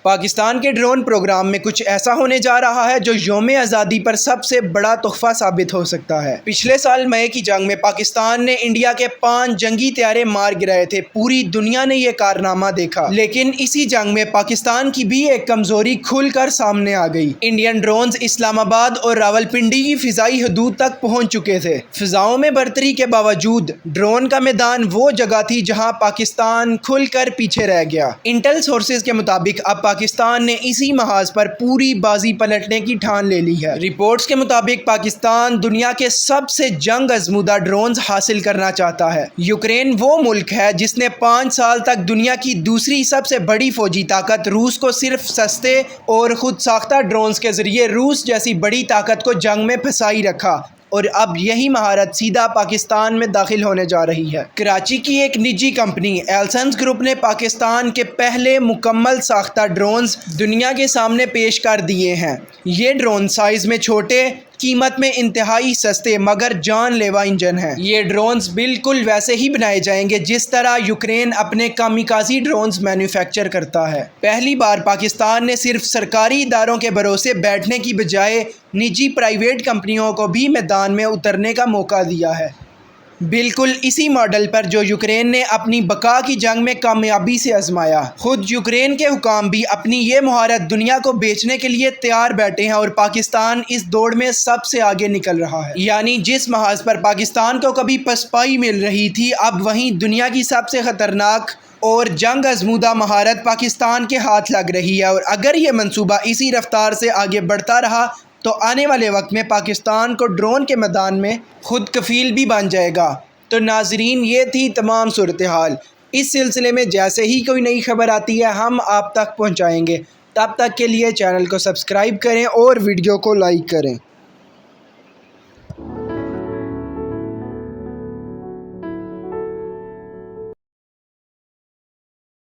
پاکستان کے drone programme میں کچھ ایسا ہونے جا رہا ہے جو یوم آزادی پر سب سے بڑا تحفہ ثابت ہو سکتا ہے۔ پچھلے سال مئی کی جنگ میں پاکستان نے انڈیا کے 5 جنگی طیارے مار گرائے تھے۔ پوری دنیا نے یہ کارنامہ دیکھا، لیکن اسی جنگ میں پاکستان کی بھی ایک کمزوری کھل کر سامنے آ گئی۔ انڈین ڈرونز اسلام آباد اور راولپنڈی کی فضائی حدود تک پہنچ چکے تھے۔ فضاؤں میں برتری کے باوجود ڈرون کا میدان وہ جگہ تھی جہاں پاکستان کھل کر پیچھے رہ گیا۔ انٹیل سورسز کے مطابق اب پاکستان نے اسی محاذ پر پوری بازی پلٹنے کی ٹھان لے لی ہے۔ رپورٹس کے مطابق پاکستان دنیا کے سب سے جنگ آزمودہ ڈرونز حاصل کرنا چاہتا ہے۔ یوکرین وہ ملک ہے جس نے 5 سال تک دنیا کی دوسری سب سے بڑی فوجی طاقت روس کو صرف سستے اور خود ساختہ ڈرونز کے ذریعے روس جیسی بڑی طاقت کو جنگ میں پھنسائی رکھا، اور اب یہی مہارت سیدھا پاکستان میں داخل ہونے جا رہی ہے۔ کراچی کی ایک نجی کمپنی ایلسنس گروپ نے پاکستان کے پہلے مکمل ساختہ ڈرونز دنیا کے سامنے پیش کر دیے ہیں۔ یہ ڈرون سائز میں چھوٹے، قیمت میں انتہائی سستے مگر جان لیوا انجن ہیں۔ یہ ڈرونز بالکل ویسے ہی بنائے جائیں گے جس طرح یوکرین اپنے کامیکازی ڈرونز مینوفیکچر کرتا ہے۔ پہلی بار پاکستان نے صرف سرکاری اداروں کے بھروسے بیٹھنے کی بجائے نجی پرائیویٹ کمپنیوں کو بھی میدان میں اترنے کا موقع دیا ہے، بالکل اسی ماڈل پر جو یوکرین نے اپنی بقا کی جنگ میں کامیابی سے آزمایا۔ خود یوکرین کے حکام بھی اپنی یہ مہارت دنیا کو بیچنے کے لیے تیار بیٹھے ہیں، اور پاکستان اس دوڑ میں سب سے آگے نکل رہا ہے۔ یعنی جس محاذ پر پاکستان کو کبھی پسپائی مل رہی تھی، اب وہیں دنیا کی سب سے خطرناک اور جنگ آزمودہ مہارت پاکستان کے ہاتھ لگ رہی ہے، اور اگر یہ منصوبہ اسی رفتار سے آگے بڑھتا رہا تو آنے والے وقت میں پاکستان کو ڈرون کے میدان میں خود کفیل بھی بن جائے گا۔ تو ناظرین، یہ تھی تمام صورتحال۔ اس سلسلے میں جیسے ہی کوئی نئی خبر آتی ہے ہم آپ تک پہنچائیں گے۔ تب تک کے لیے چینل کو سبسکرائب کریں اور ویڈیو کو لائک کریں۔